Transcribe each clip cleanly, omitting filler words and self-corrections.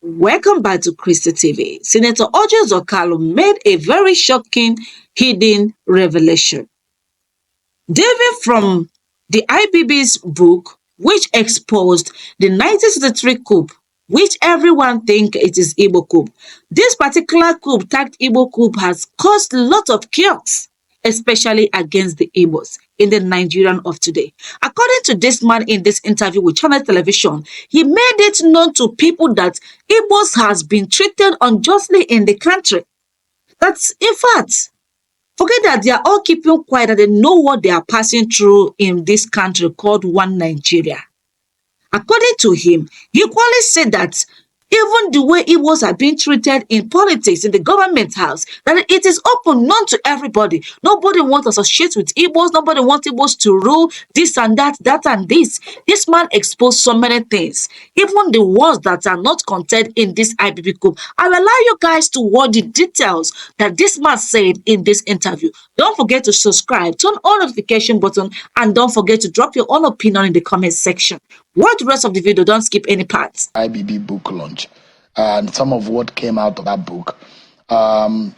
Welcome back to Christy TV. Senator Orji Uzor Kalu made a very shocking hidden revelation. David from the IBB's book, which exposed the 1963 coup, which everyone think it is Igbo coup. This particular coup, tagged Igbo coup, has caused a lot of chaos, especially against the Igbos in the Nigerian of today. According to this man in this interview with Channel Television, he made it known to people that Igbos has been treated unjustly in the country. That's in fact, forget that they are all keeping quiet and they know what they are passing through in this country called one Nigeria. According to him, he equally said that even the way Igbos are being treated in politics, in the government house, that it is open, known to everybody. Nobody wants to associate with Igbos. Nobody wants Igbos to rule this and that, that and this. This man exposed so many things, even the ones that are not contained in this IBB coup. I will allow you guys to watch the details that this man said in this interview. Don't forget to subscribe, turn on notification button, and don't forget to drop your own opinion in the comment section. Watch the rest of the video, don't skip any parts. IBB book launch and some of what came out of that book. And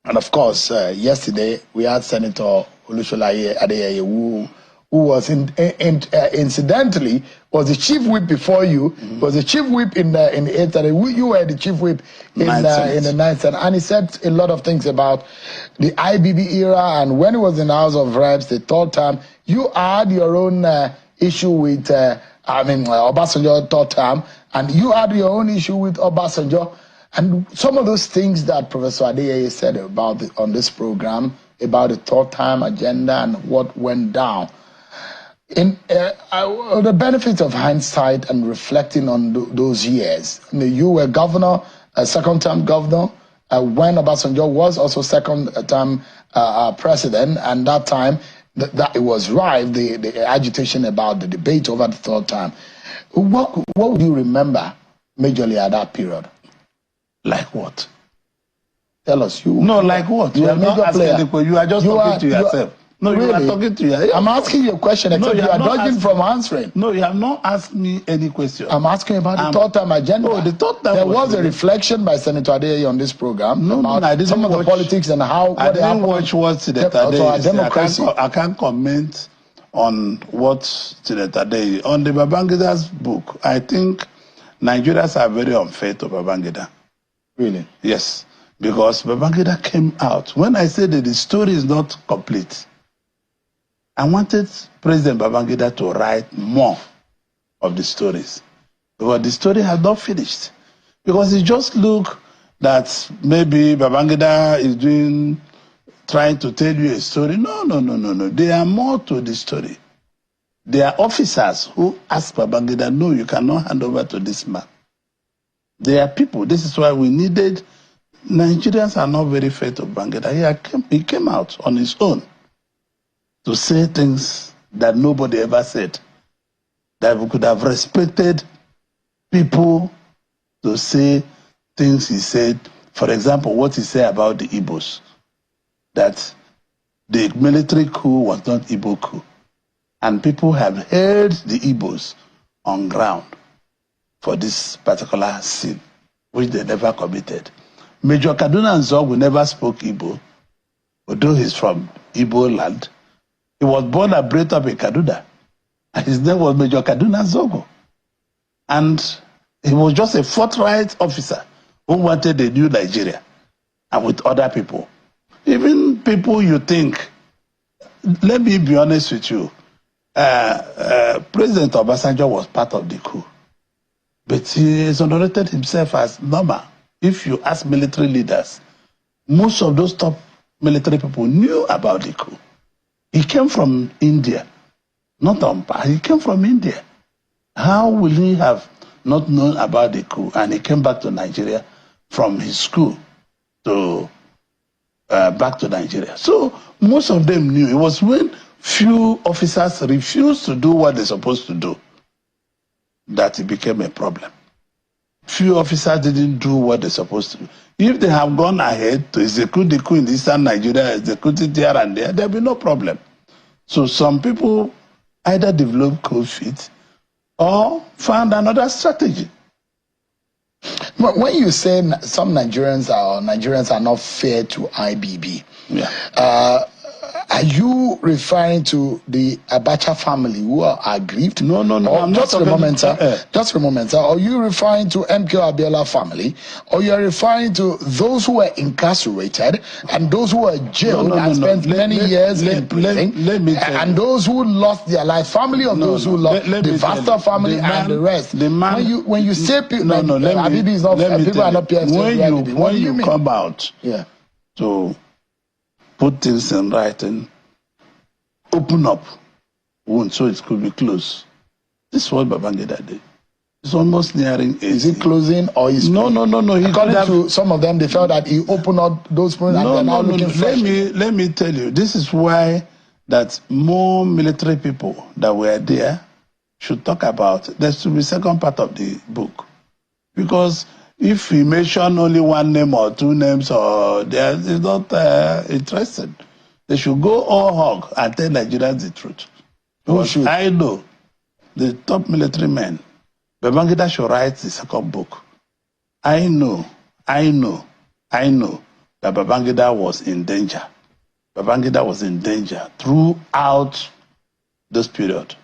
of course, yesterday we had Senator Olusola Adeyeye, who was incidentally was the chief whip before you, was the chief whip in the 8th Senate. You were the chief whip in the 9th Senate. And he said a lot of things about the IBB era. And when he was in the House of Reps, the third time, you had your own issue with Obasanjo third term, and you had your own issue with Obasanjo. And some of those things that Professor Adeyeye said about on this program, about the third time agenda and what went down. In the benefit of hindsight and reflecting on those years, you were governor, a second-term governor, when Obasanjo was also second-term president, and that time that it was rife, the agitation about the debate over the third time. What would you remember majorly at that period? Like what? Tell us. Like what? You are not asking the you are just talking to yourself. No, really? You are talking to yourself. I'm asking you a question, except you are dodging from answering. No, you have not asked me any question. I'm asking about the third time agenda. Oh, the third time. There was a reflection by Senator Adeyeye on this program about I didn't some of the politics and how I didn't watch what Senator Adeyeye democracy. I can't comment on what Senator Adeyeye on the Babangida's book. I think Nigerians are very unfair to Babangida. Really? Yes, because Babangida came out. When I said that the story is not complete, I wanted President Babangida to write more of the stories. But the story has not finished. Because it just looked that maybe Babangida is trying to tell you a story. No. There are more to the story. There are officers who ask Babangida, no, you cannot hand over to this man. There are people. This is why we needed. Nigerians are not very fair to Babangida. He came out on his own to say things that nobody ever said. That we could have respected people to say things he said. For example, what he said about the Igbos. That the military coup was not Igbo coup. And people have held the Igbos on ground for this particular sin, which they never committed. Major Kaduna Nzogu never spoke Igbo, although he's from Igbo land. He was born and bred up in Kaduna. And his name was Major Kaduna Nzogu. And he was just a forthright officer who wanted a new Nigeria, and with other people. Even people you think, let me be honest with you, President Obasanjo was part of the coup. But he exonerated himself as normal. If you ask military leaders, most of those top military people knew about the coup. He came from India, not Ampa. He came from India. How will he have not known about the coup? And he came back to Nigeria from his school to back to Nigeria. So most of them knew. It was when few officers refused to do what they're supposed to do that it became a problem. Few officers didn't do what they're supposed to do. If they have gone ahead to execute the coup in eastern Nigeria, execute it here and there, there'll be no problem. So some people either developed cold feet or found another strategy. When you say some Nigerians are not fair to IBB, are you referring to the Abacha family who are aggrieved? No. I'm just not a moment, talking, sir. Just a moment, sir. Are you referring to MK Abiola family, or you are referring to those who were incarcerated and those who were jailed and spent many years in prison, and those who lost their life? Family of those who lost the Vasta family and the rest. When you say Habibi is not people are not PFC, what do you mean? Come out to put things in writing, open up wounds so it could be closed. This is what Babangida did. It's almost nearing 80. Is it closing or is no? According to some of them, they felt that he opened up those wounds and they're now looking fresh. Let me tell you, this is why that more military people that were there should talk about. There should be second part of the book, because if we mention only one name or two names, or there is not interested, they should go all hog and tell Nigerians the truth. Because I know the top military men, Babangida should write the second book. I know that Babangida was in danger. Babangida was in danger throughout this period.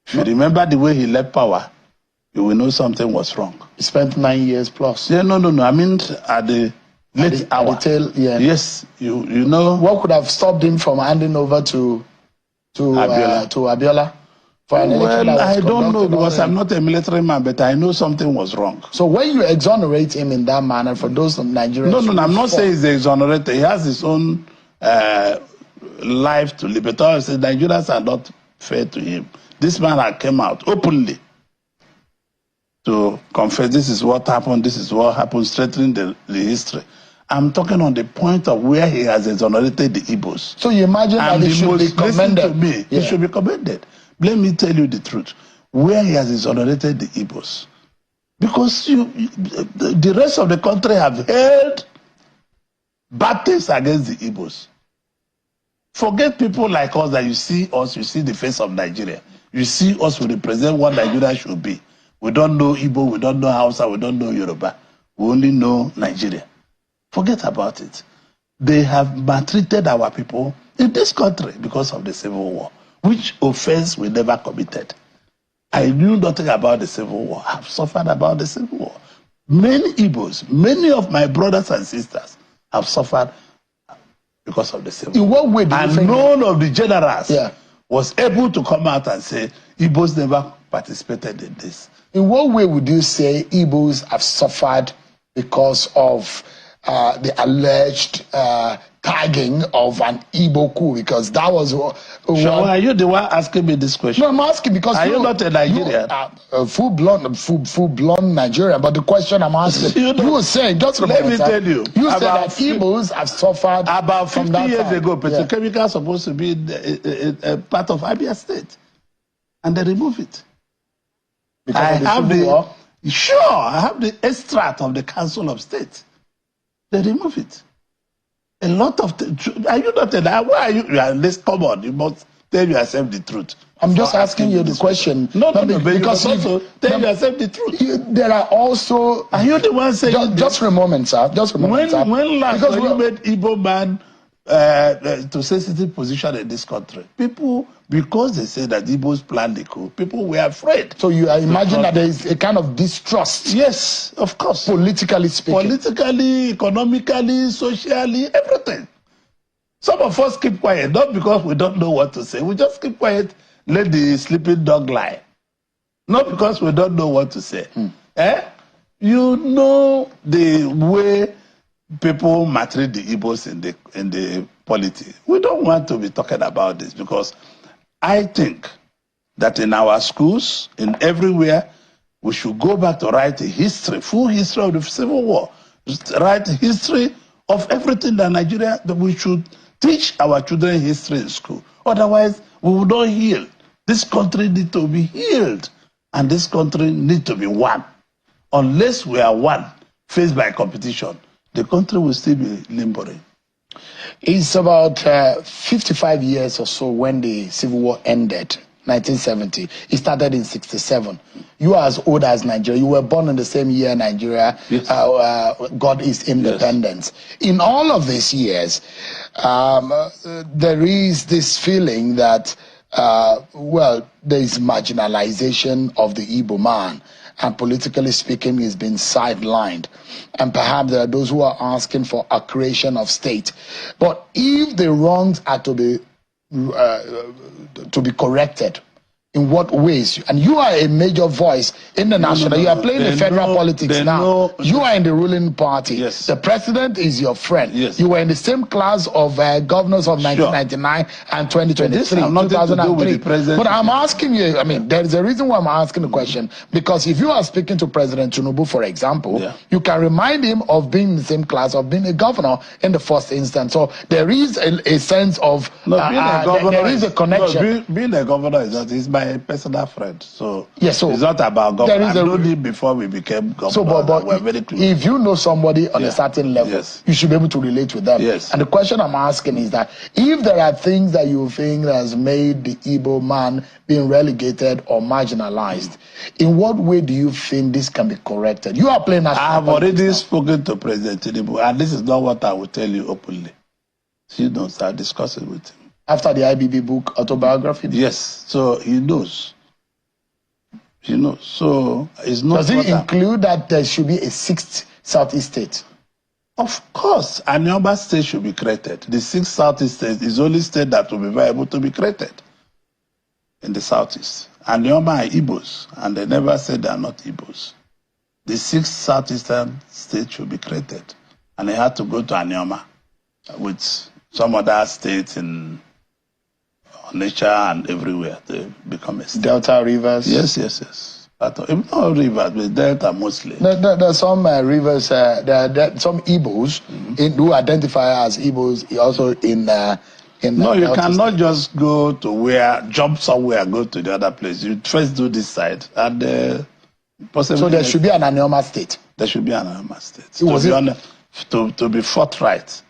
If you remember the way he left power, you will know something was wrong. He spent 9 years plus. Yeah, no. I mean, at the late hour. At the tail, Yes, you know. What could have stopped him from handing over to Abiola? Well, I don't know, because I'm not a military man, but I know something was wrong. So when you exonerate him in that manner, for those Nigerians... No, I'm not saying he's exonerated. He has his own life to live. But I say Nigerians are not fair to him. This man had came out openly to confess this is what happened, strengthening the history. I'm talking on the point of where he has exonerated the Igbos. So you imagine that he should be commended. Listen to me, he should be commended. Let me tell you the truth. Where he has exonerated the Igbos. Because the rest of the country have held battles against the Igbos. Forget people like us that you see the face of Nigeria. You see us, we represent what Nigeria should be. We don't know Igbo, we don't know Hausa, we don't know Yoruba. We only know Nigeria. Forget about it. They have maltreated our people in this country because of the Civil War, which offense we never committed. I knew nothing about the Civil War. I've suffered about the Civil War. Many Igbos, many of my brothers and sisters have suffered because of the Civil War. In what way do you think none of the generals was able to come out and say Igbos never participated in this. In what way would you say Igbos have suffered because of the alleged tagging of an Igbo coup? Because that was are you the one asking me this question? No, I'm asking because are you not a Nigerian? Full-blown Nigerian. But the question I'm asking, you were saying, just let me tell you, you said that Igbos have suffered about 50 years ago. Petrochemical supposed to be a part of Abia State, and they remove it. I have the extract of the Council of State. They remove it. A lot of are you not why are you this? Come on, you must tell yourself the truth. I'm just asking you the question. No, because also tell yourself the truth. There are also. Are you the one saying just for a moment, sir? Just for a moment, sir. When last you made Igbo man to sensitive position in this country, people, because they say that Igbos planned the coup, people were afraid. So you imagine that there is a kind of distrust. Yes, of course. Politically speaking. Politically, economically, socially, everything. Some of us keep quiet, not because we don't know what to say. We just keep quiet, let the sleeping dog lie. Not because we don't know what to say. You know the way people maltreat the Igbos in the polity. We don't want to be talking about this, because I think that in our schools, in everywhere, we should go back to write a history, full history of the Civil War, write a history of everything that Nigeria, that we should teach our children history in school. Otherwise, we will not heal. This country needs to be healed, and this country needs to be one. Unless we are one, faced by competition, the country will still be limbering. It's about 55 years or so when the Civil War ended. 1970. It started in 67. You are as old as Nigeria. You were born in the same year Nigeria Yes. got its independence. Yes. In all of these years, there is this feeling that, well, there is marginalization of the Igbo man, and politically speaking, he's been sidelined. And perhaps there are those who are asking for a creation of state. But if the wrongs are to be corrected, in what ways? And you are a major voice in the national. You are playing the federal politics now. You are in the ruling party. Yes. The president is your friend. Yes. You were in the same class of governors of 1999 and 2023, 2003. But I'm asking you, I mean, there is a reason why I'm asking the question. Because if you are speaking to President Tinubu, for example, you can remind him of being in the same class, of being a governor in the first instance. So there is a sense of, there is a connection. Being a governor is not, he's my personal friend. So, yes, so it's not about governor. I known him before we became governor. So, but we're very close. If you know somebody on a certain level, you should be able to relate with them. Yes. And the question I'm asking is that if there are things that you think has made the Igbo man being relegated or marginalized, in what way do you think this can be corrected? You are playing as I've already spoken to President Tinubu, and this is not what I will tell you openly. He knows. I'll discuss it with him. After the IBB book, autobiography? Yes. So he knows. He knows. So it's not. Does it include that there should be a sixth Southeast state? Of course. Anambra state should be created. The sixth Southeast state is the only state that will be viable to be created in the Southeast. Anambra are Igbos, and they never said they are not Igbos. The sixth Southeastern state should be created. And they had to go to Anambra with some other states in nature and everywhere. They become a state. Delta rivers? Yes. Not rivers, but Delta mostly. There are some rivers, there are some Igbos who identify as Igbos also in no, you cannot just go to jump somewhere, go to the other place. You first do this side. And possibly. So there should be an Anambra state? There should be an Anambra state. To be forthright,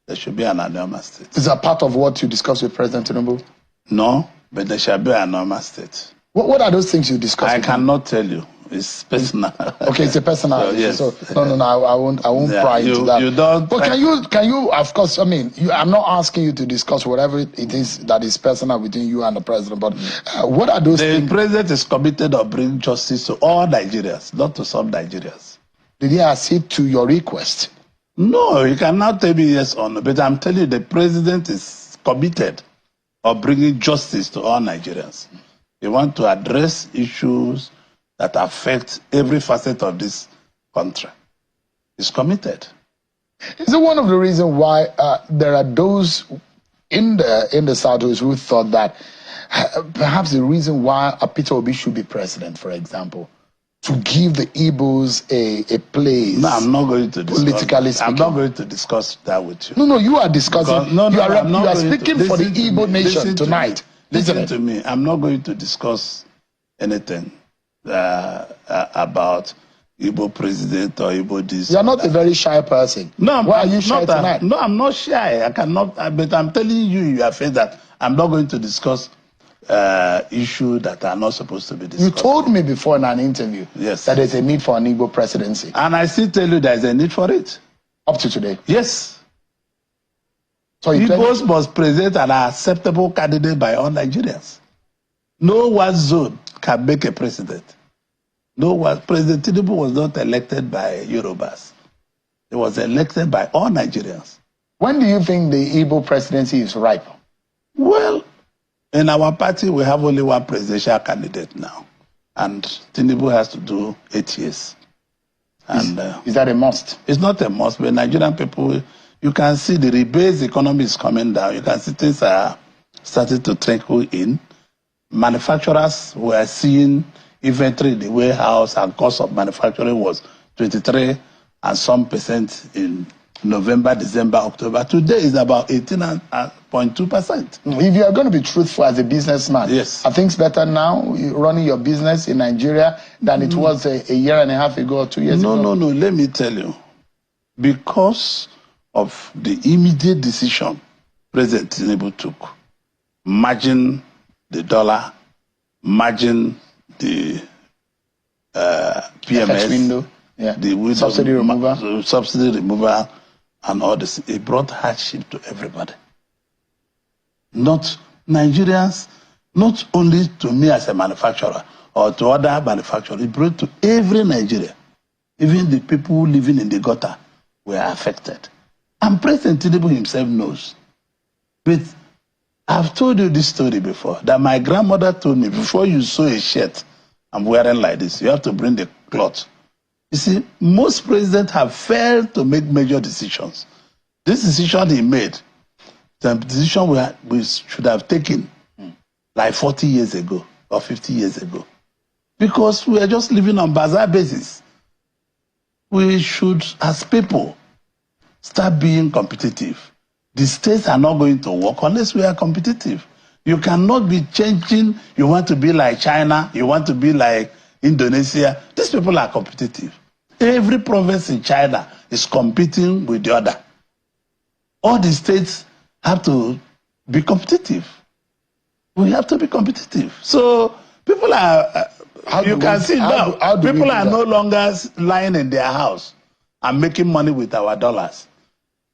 there should be an Anambra state. Is that part of what you discussed with President Tinubu? No, but there shall be an Anambra state. What are those things you discussed? I cannot tell you. It's personal. Okay, it's a personal issue. So, yes. So no, I won't pry into that. You don't. But can you? Of course, I mean, I'm not asking you to discuss whatever it is that is personal between you and the president. But what are those things? The president is committed to bring justice to all Nigerians, not to some Nigerians. Did he accede to your request? No, you cannot tell me yes or no. But I'm telling you, the president is committed of bringing justice to all Nigerians. They want to address issues that affect every facet of this country. He's committed. Is it one of the reasons why there are those in the Southwest who thought that perhaps the reason why Peter Obi should be president, for example, to give the Igbos a place? No, I'm not going to discuss. Politically speaking. I'm not going to discuss that with you. No, you are discussing. Because, you are speaking for the Igbo nation tonight. Listen to me. I'm not going to discuss anything about Igbo president or Igbo this. You are not a very shy person. No, why are you shy tonight? No, I'm not shy. I cannot. But I'm telling you, you are afraid that I'm not going to discuss issues that are not supposed to be discussed. You told me before in an interview that there's a need for an Igbo presidency. And I still tell you there's a need for it. Up to today? Yes. So Igbos must present an acceptable candidate by all Nigerians. No one zone can make a president. No one. President Tinubu was not elected by Yorubas. He was elected by all Nigerians. When do you think the Igbo presidency is ripe? Well, in our party, we have only one presidential candidate now. And Tinubu has to do 8 years. And is that a must? It's not a must, but Nigerian people, you can see the rebased economy is coming down. You can see things are starting to trickle in. Manufacturers were seeing inventory in the warehouse, and cost of manufacturing was 23 and some percent in November, December, October. Today is about 18.2%. If you are going to be truthful as a businessman, yes. Are things better now running your business in Nigeria than it was a year and a half ago or 2 years ago? No. Let me tell you. Because of the immediate decision President Tinubu took, merging the dollar merging the PMS, FX window, yeah, the window, subsidy removal, and all this. It brought hardship to everybody. Not Nigerians, not only to me as a manufacturer or to other manufacturers, it brought to every Nigerian. Even the people living in the gutter were affected. And President Tinubu himself knows. But I've told you this story before, that my grandmother told me, before you sew a shirt I'm wearing like this, you have to bring the cloth. You see, most presidents have failed to make major decisions. This decision he made, the decision we should have taken like 40 years ago or 50 years ago. Because we are just living on bazaar basis. We should, as people, start being competitive. The states are not going to work unless we are competitive. You cannot be changing, you want to be like China, you want to be like Indonesia. These people are competitive. Every province in China is competing with the other. All the states have to be competitive. We have to be competitive. So people are, you can see now, people are no longer lying in their house and making money with our dollars.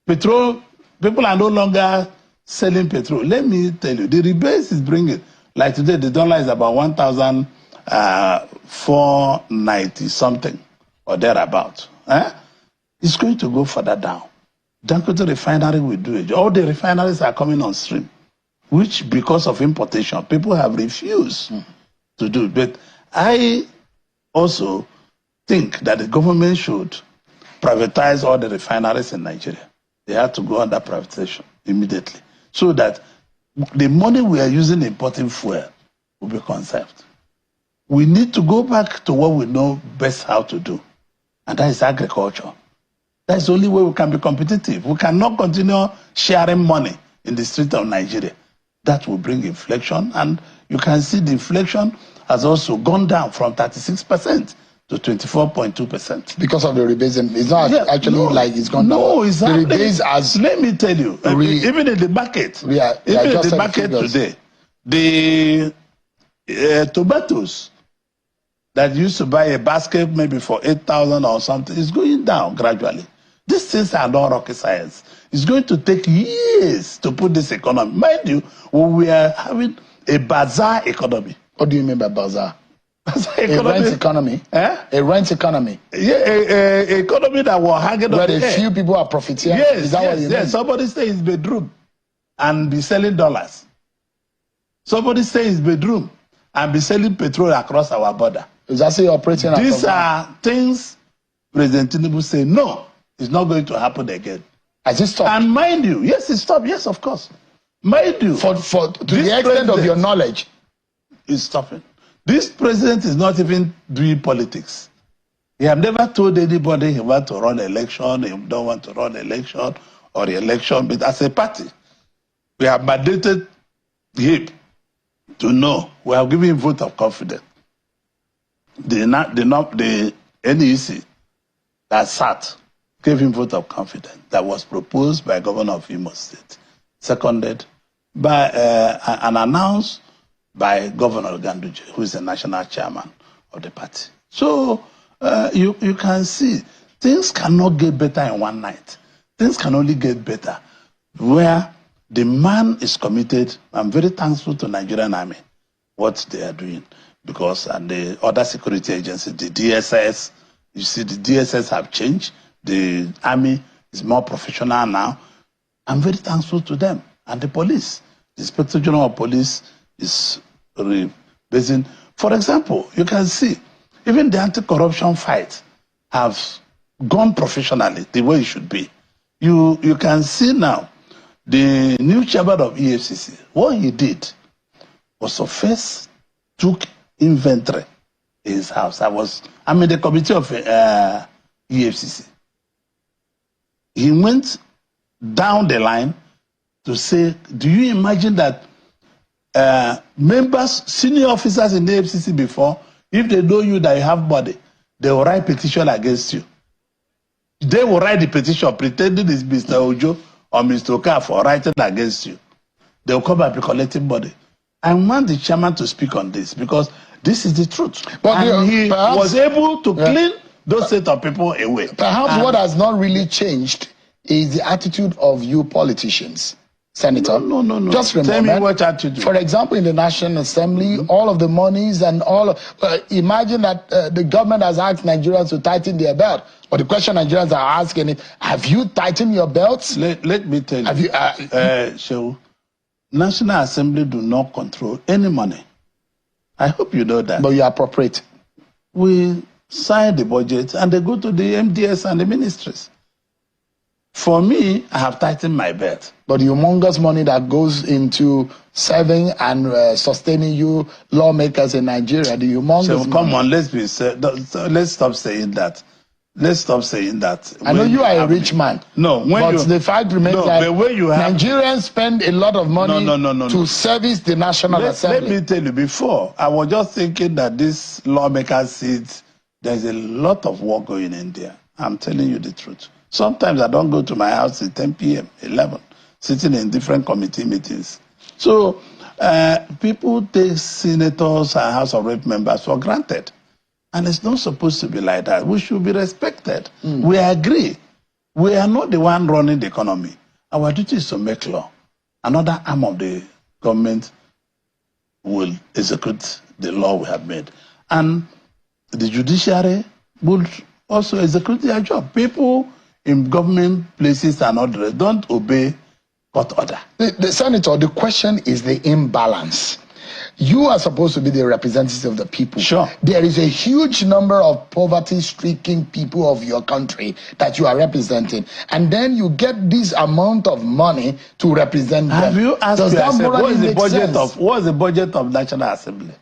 Petrol, people are no longer selling petrol. Let me tell you, the rebates is bringing, like today, the dollar is about 1,490 something or thereabout. It's going to go further down. Dangote refinery will do it. All the refineries are coming on stream, which because of importation, people have refused to do. But I also think that the government should privatize all the refineries in Nigeria. They have to go under privatization immediately, so that the money we are using importing fuel will be conserved. We need to go back to what we know best how to do, and that is agriculture. That's the only way we can be competitive. We cannot continue sharing money in the street of Nigeria. That will bring inflation, and you can see the inflation has also gone down from 36% to 24.2%. Because of the rebates, it's not like it's gone down. No, it's the rebates as. Let me tell you, even in the market, even in the market today, the tomatoes that used to buy a basket maybe for 8,000 or something is going down gradually. These things are not rocket science. It's going to take years to put this economy. Mind you, we are having a bazaar economy. What do you mean by bazaar? A rent economy. A rent economy. Yeah, a economy that will hang it where a few people are profiteering. Yes, is that what you mean? Somebody stay in his bedroom and be selling dollars. Somebody stay in his bedroom and be selling petrol across our border. Is that say operating? These are things President Tinubu say no, it's not going to happen again. Has it stopped? And mind you, yes, it stopped. Yes, of course. Mind you, to the extent of your knowledge, it's stopping. This president is not even doing politics. He have never told anybody he want to run election, he don't want to run election or election, but as a party, we have mandated him to know. We have given him vote of confidence. The NEC that sat gave him vote of confidence that was proposed by Governor of Imo State, seconded by and announced by Governor Ganduje, who is the national chairman of the party. So you can see things cannot get better in one night. Things can only get better where the man is committed. I'm very thankful to Nigerian Army, what they are doing, because and the other security agencies, the DSS, you see the DSS have changed. The Army is more professional now. I'm very thankful to them. And the police, the Inspector General of Police is basing. For example, you can see even the anti-corruption fight have gone professionally the way it should be. You can see now the new chairman of EFCC, what he did was to first took inventory in his house. I'm in the committee of EFCC. He went down the line to say, do you imagine that members, senior officers in the FCC before, if they know you that you have money, they will write petition against you. They will write the petition pretending it's Mr. Ojo or Mr. Okafor writing against you. They will come and be collecting money. I want the chairman to speak on this because this is the truth. But and he perhaps, was able to clean those set of people away. Perhaps what has not really changed is the attitude of you politicians. Senator, no. Just remember, tell me what attitude. For example, in the National Assembly, all of the monies and all. Imagine that the government has asked Nigerians to tighten their belt, but the question Nigerians are asking is, have you tightened your belts? Let me tell have you. Shehu, National Assembly do not control any money. I hope you know that. But you appropriate. We sign the budget and they go to the MDS and the ministries. For me, I have tightened my belt. But the humongous money that goes into serving and sustaining you lawmakers in Nigeria, the humongous so come on, let's stop saying that. Let's stop saying that. I know you are a rich man. No, but the fact remains that Nigerians spend a lot of money to service the National Assembly. Let me tell you, before, I was just thinking that this lawmaker seats, there's a lot of work going in there. I'm telling you the truth. Sometimes I don't go to my house at 10 p.m., 11, sitting in different committee meetings. So people take senators and House of Rep members for granted. And it's not supposed to be like that. We should be respected. We agree. We are not the one running the economy. Our duty is to make law. Another arm of the government will execute the law we have made. And the judiciary will also execute their job. People in government places and others don't obey court order. The Senator, the question is the imbalance. You are supposed to be the representative of the people. Sure. There is a huge number of poverty-stricken people of your country that you are representing. And then you get this amount of money to represent them. Have you asked yourself, what is the budget of National Assembly?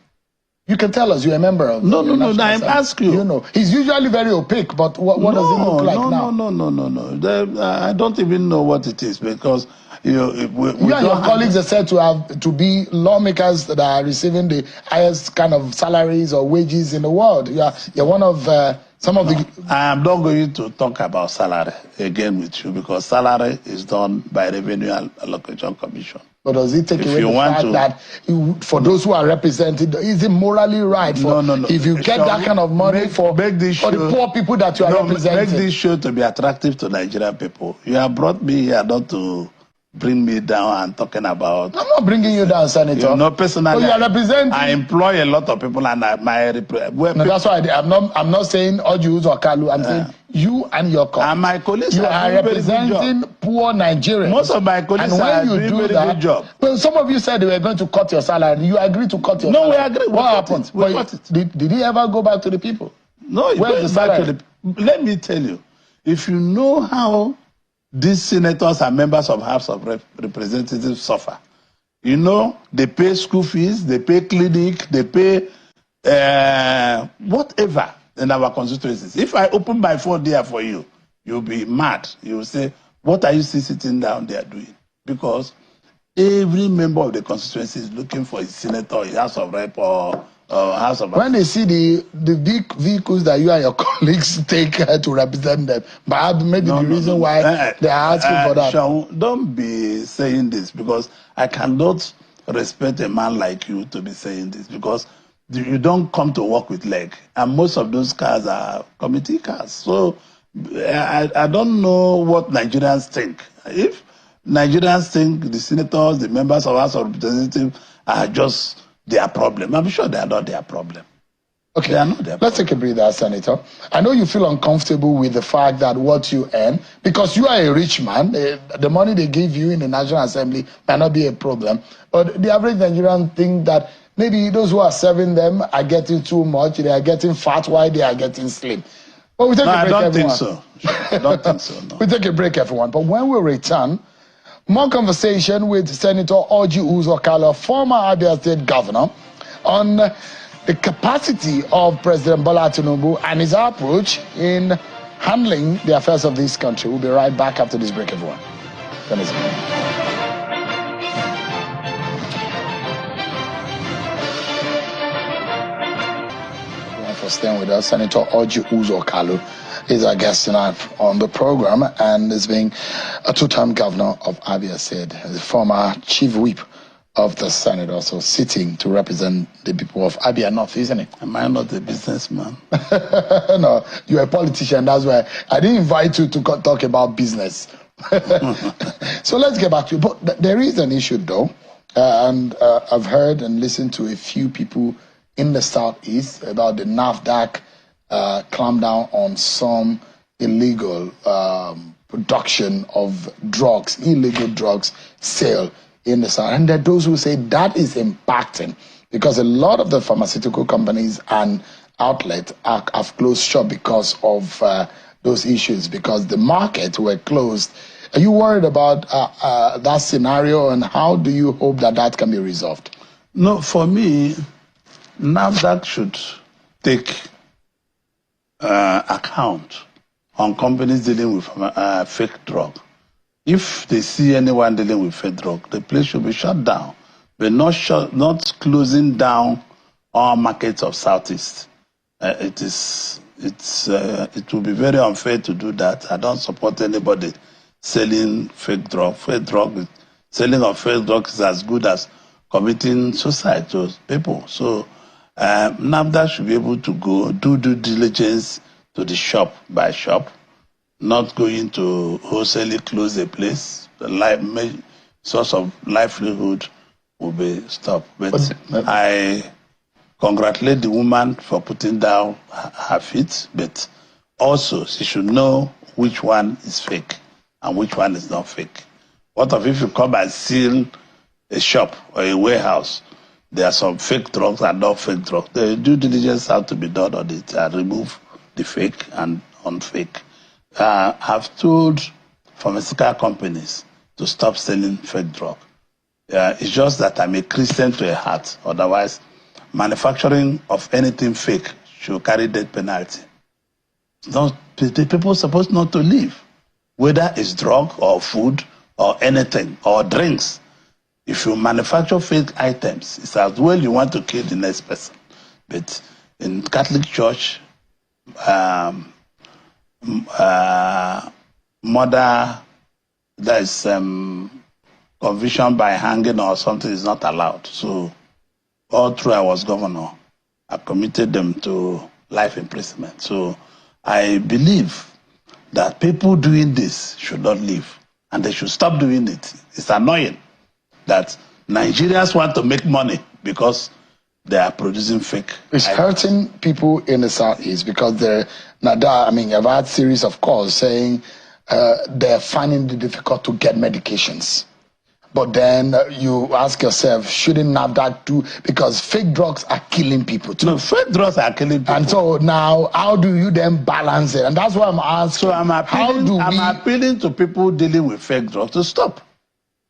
You can tell us, you're a member of No, I'm asking you. You know, he's usually very opaque, but what does it look like now? No. I don't even know what it is because you and your colleagues are said to be lawmakers that are receiving the highest kind of salaries or wages in the world. You're one of some of the. I am not going to talk about salary again with you because salary is done by Revenue Allocation Commission. But does it take away the fact that for those who are represented, is it morally right for if you get that kind of money for the poor people that you are representing? Make this show to be attractive to Nigerian people. You have brought me here not to bring me down and talking about. I'm not bringing you down, Senator. No, personally, you are representing. I employ a lot of people, and that's why I'm not saying Orji Uzor Kalu. I'm saying you and your colleagues. And my colleagues you are representing poor Nigerians. Most of my colleagues are doing very good job. Well, some of you said they were going to cut your salary. You agreed to cut your salary. No, we agree. What happened? Did he ever go back to the people? No, where's the salary? Let me tell you, if you know how these senators and members of House of Representatives suffer. You know, they pay school fees, they pay clinic, they pay whatever in our constituencies. If I open my phone there for you, you'll be mad. You'll say, what are you still sitting down there doing? Because every member of the constituency is looking for a senator, a House of Rep, or House of. When they see the big vehicles that you and your colleagues take to represent them, but maybe the reason why they are asking for that. Sean, don't be saying this because I cannot respect a man like you to be saying this because you don't come to work with leg, and most of those cars are committee cars. So I don't know what Nigerians think. If Nigerians think the senators, the members of House of Representatives are just their problem, I'm sure they are not their problem. Okay, they are not their problem. Let's take a breather, Senator. I know you feel uncomfortable with the fact that what you earn, because you are a rich man, the money they give you in the National Assembly might not be a problem. But the average Nigerian think that maybe those who are serving them are getting too much, they are getting fat while they are getting slim. But we take a break, I don't everyone. think so. I don't think so, no. We take a break, everyone. But when we return, more conversation with Senator Orji Uzor Kalu, former Abia State Governor, on the capacity of President Bola Tinubu and his approach in handling the affairs of this country. We'll be right back after this break, everyone. Thank you for staying with us. Senator Orji Uzor Kalu is our guest tonight on the program, and is being a two-term governor of Abia State, the former chief whip of the Senate, also sitting to represent the people of Abia North, isn't it? Am I not a businessman? No, you're a politician. That's why I didn't invite you to talk about business. So let's get back to it. But there is an issue, though, and I've heard and listened to a few people in the Southeast about the NAFDAC clampdown on some illegal production of drugs, illegal drugs sale in the South. And there are those who say that is impacting because a lot of the pharmaceutical companies and outlets have closed shop because of those issues, because the markets were closed. Are you worried about that scenario, and how do you hope that that can be resolved? No, for me, NAFDAC should take account on companies dealing with fake drug. If they see anyone dealing with fake drug, the place should be shut down, but not closing down all markets of Southeast. It will be very unfair to do that. I don't support anybody selling fake drug. Selling of fake drugs is as good as committing suicide to people. So NAFDAC should be able to go do due diligence to the shop by shop, not going to wholesale close a place. The source of livelihood will be stopped. But I congratulate the woman for putting down her feet, but also she should know which one is fake and which one is not fake. What if you come and seal a shop or a warehouse? There are some fake drugs and not fake drugs. The due diligence has to be done on it and remove the fake and unfake. I've told pharmaceutical companies to stop selling fake drug. It's just that I'm a Christian to a heart. Otherwise, manufacturing of anything fake should carry death penalty. The people are supposed not to live, whether it's drug or food or anything or drinks. If you manufacture fake items, it's as well you want to kill the next person. But in Catholic Church, murder that is conviction by hanging or something is not allowed. So all through I was governor, I committed them to life imprisonment. So I believe that people doing this should not live, and they should stop doing it. It's annoying that Nigerians want to make money because they are producing fake. It's hurting people in the Southeast because I've had series of calls saying they're finding it difficult to get medications. But then you ask yourself, shouldn't NAFDAC do, because fake drugs are killing people too. No, fake drugs are killing people. And so now, how do you then balance it? And that's why I'm asking. So I'm appealing to people dealing with fake drugs to stop.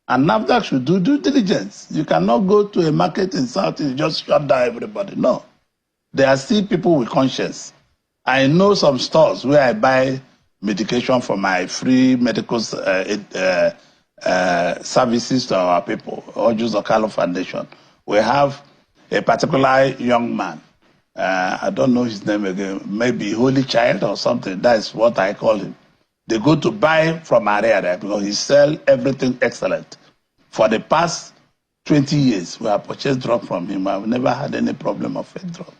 And NAFDAC should do due diligence. You cannot go to a market in South and just shut down everybody. No. There are still people with conscience. I know some stores where I buy medication for my free medical services to our people, Orji Uzor Kalu Foundation. We have a particular young man. I don't know his name again. Maybe Holy Child or something. That is what I call him. They go to buy from area because he sells everything excellent. For the past 20 years, we have purchased drug from him. I've never had any problem of fake drug.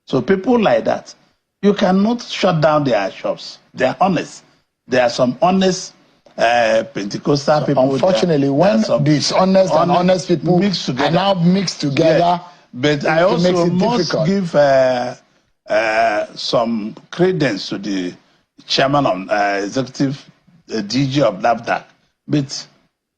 So people like that, you cannot shut down their shops. They are honest. There are some honest Pentecostal people. Unfortunately, when dishonest and honest people are now mixed together, yeah. But I also must give some credence to the chairman of executive DG of NAFDAC. But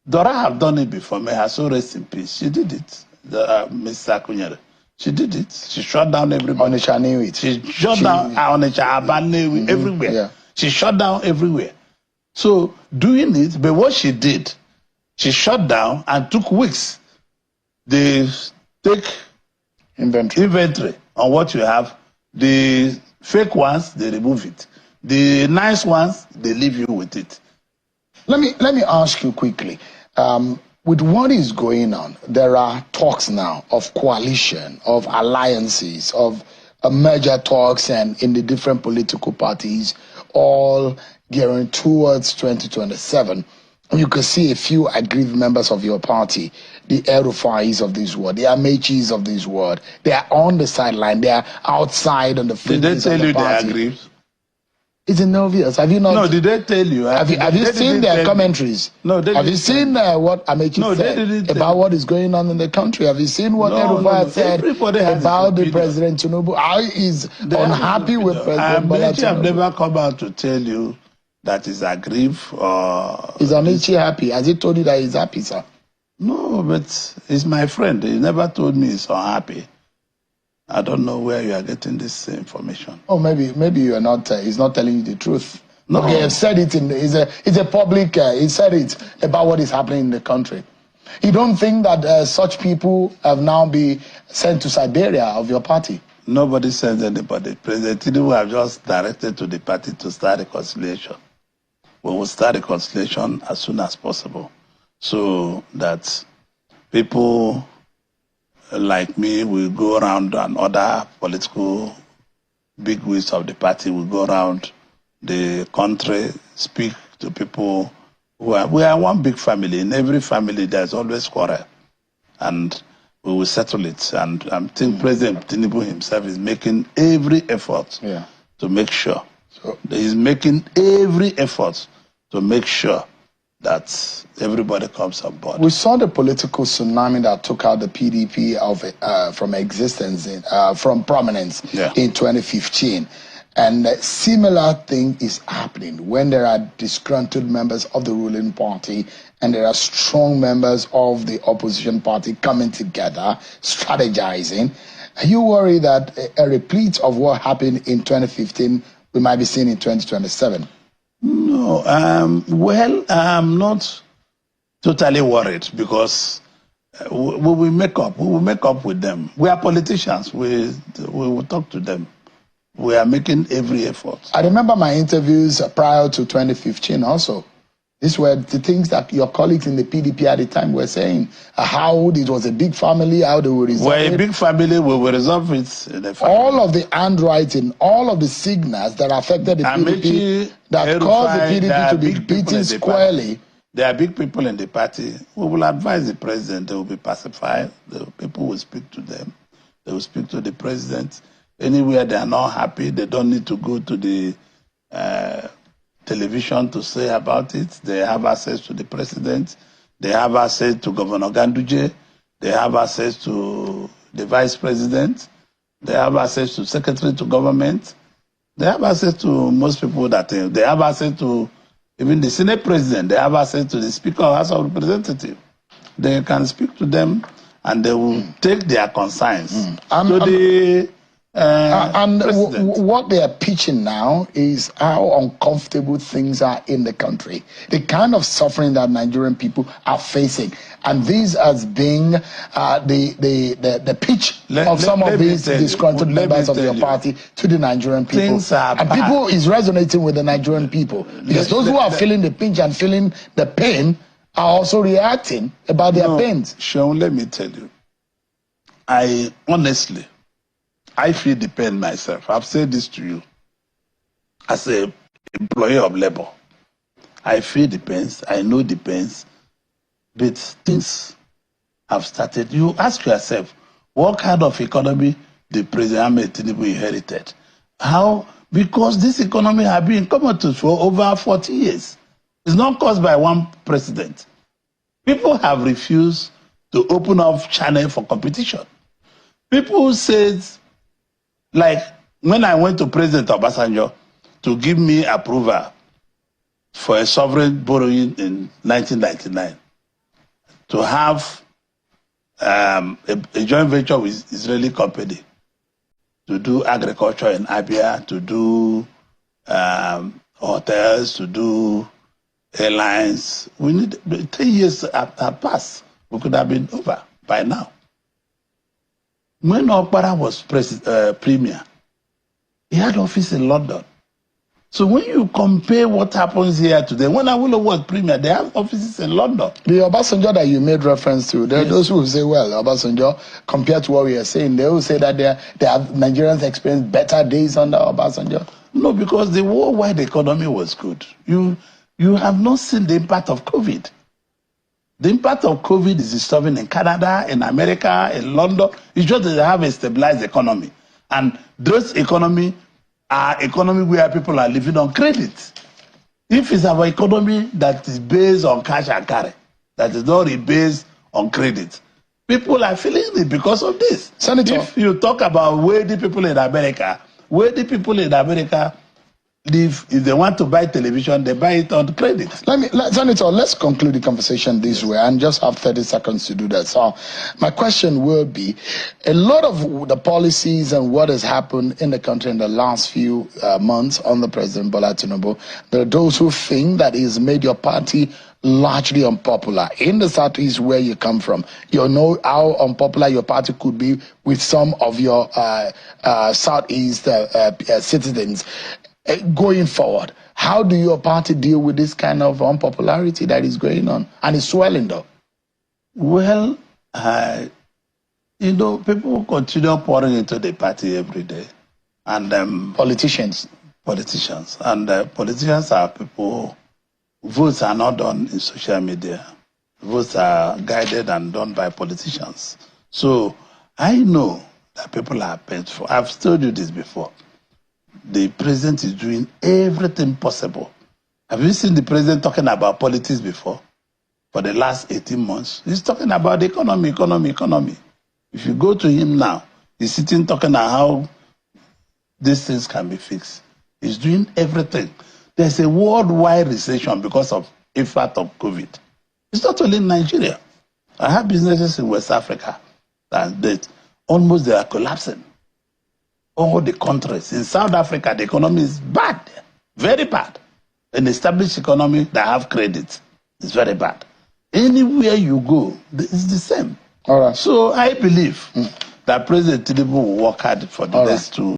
Dora have done it before. May her soul rest in peace. She did it. Mr. Kunyere. She did it. She shut down everybody. Onitsha knew it. She shut down Onitsha, Abane, everywhere. Yeah. She shut down everywhere. So doing it, but what she did, she shut down and took weeks. They take inventory on what you have. The fake ones, they remove it. The nice ones, they leave you with it. Let me ask you quickly. With what is going on, there are talks now of coalition, of alliances, of merger talks, and in the different political parties, all gearing towards 2027. You can see a few aggrieved members of your party, the Erufais of this world, the Amechis of this world. They are on the sideline. They are outside on the fringes Did they tell of the you party. they are aggrieved? It's in obvious. Have you not? No, did they tell you? Have you seen their commentaries? No, they have you seen what Amechi said about what is going on in the country? Have you seen what Erufai said about the President Tinubu? How he's unhappy with President Bola Amechi have Tinubu? never come out to tell you that he's aggrieved or... Is Amechi happy? Has he told you that he's happy, sir? No, but he's my friend. He never told me he's unhappy. I don't know where you are getting this information. Oh, maybe you are not. He's not telling you the truth. No, okay, I've said it it's a public. He said it about what is happening in the country. You don't think that such people have now been sent to Siberia of your party? Nobody sends anybody. President Tinubu have just directed to the party to start reconciliation. We will start reconciliation as soon as possible, so that people like me will go around, and other political bigwigs of the party will go around the country, speak to people we are one big family. In every family there's always quarrel, and we will settle it. And I think President Tinubu himself is making every effort to make sure. So he's making every effort to make sure that everybody comes on board. We saw the political tsunami that took out the PDP from existence, from prominence in 2015. And a similar thing is happening when there are disgruntled members of the ruling party and there are strong members of the opposition party coming together, strategizing. Are you worried that a repeat of what happened in 2015 we might be seeing in 2027? No, well, I'm not totally worried, because we will make up. We will make up with them. We are politicians. We will talk to them. We are making every effort. I remember my interviews prior to 2015 also. These were the things that your colleagues in the PDP at the time were saying. How it was a big family, how they would resolve it. We're a big family, we will resolve it in the family. All of the handwriting, all of the signals that affected the PDP, that caused the PDP to be beaten squarely. There are big people in the party. We will advise the president. They will be pacified. The people will speak to them. They will speak to the president. Anywhere they are not happy, they don't need to go to the television to say about it. They have access to the president. They have access to Governor Ganduje. They have access to the vice president. They have access to secretary to government. They have access to most people that they have access to even the Senate president. They have access to the Speaker of the House of Representatives. They can speak to them and they will take their concerns. What they are pitching now is how uncomfortable things are in the country, the kind of suffering that Nigerian people are facing, and this has been the pitch of some of these disgruntled members of your party to the Nigerian people, and people is resonating with the Nigerian people, because those who are feeling the pinch and feeling the pain are also reacting about their pains. Sean, let me tell you, I honestly, I feel the pain myself. I've said this to you as an employee of labor. I feel the pains. I know the pains. But things have started. You ask yourself, what kind of economy did President Ahmed Tinubu inherited? How? Because this economy has been comatose for over 40 years. It's not caused by one president. People have refused to open up channel for competition. People said, like when I went to President Obasanjo to give me approval for a sovereign borrowing in 1999, to have a joint venture with Israeli company to do agriculture in Abia, to do hotels, to do airlines. We need 10 years have passed. We could have been over by now. When Okpara was premier, he had office in London. So when you compare what happens here today, when Awolowo was premier, they have offices in London. The Obasanjo that you made reference to, there are those who say, well, Obasanjo, compared to what we are saying, they will say that they have Nigerians experienced better days under Obasanjo. No, because the worldwide economy was good. You you have not seen the impact of COVID. The impact of COVID is disturbing in Canada, in America, in London. It's just that they have a stabilized economy. And those economy are economy where people are living on credit. If it's our economy that is based on cash and carry, that is not based on credit, people are feeling it because of this. Senator, if you talk about where the people in America live, if they want to buy television, they buy it on credit. Senator, let's conclude the conversation this way and just have 30 seconds to do that. So my question will be, a lot of the policies and what has happened in the country in the last few months under President Bola Tinubu, there are those who think that he's made your party largely unpopular. In the Southeast where you come from, you know how unpopular your party could be with some of your Southeast citizens. Going forward, how do your party deal with this kind of unpopularity that is going on and is swelling though? Well, people continue pouring into the party every day, and politicians, and politicians are people. Votes are not done in social media. Votes are guided and done by politicians. So I know that people are paid for. I've told you this before. The president is doing everything possible. Have you seen the president talking about politics before? For the last 18 months, he's talking about the economy. If you go to him now, he's sitting talking about how these things can be fixed. He's doing everything. There's a worldwide recession because of impact of COVID. It's not only in Nigeria. I have businesses in West Africa that they are collapsing. All the countries. In South Africa, the economy is bad, very bad. An established economy that have credit is very bad. Anywhere you go, it's the same. All right. So I believe that President Tinubu will work hard for this to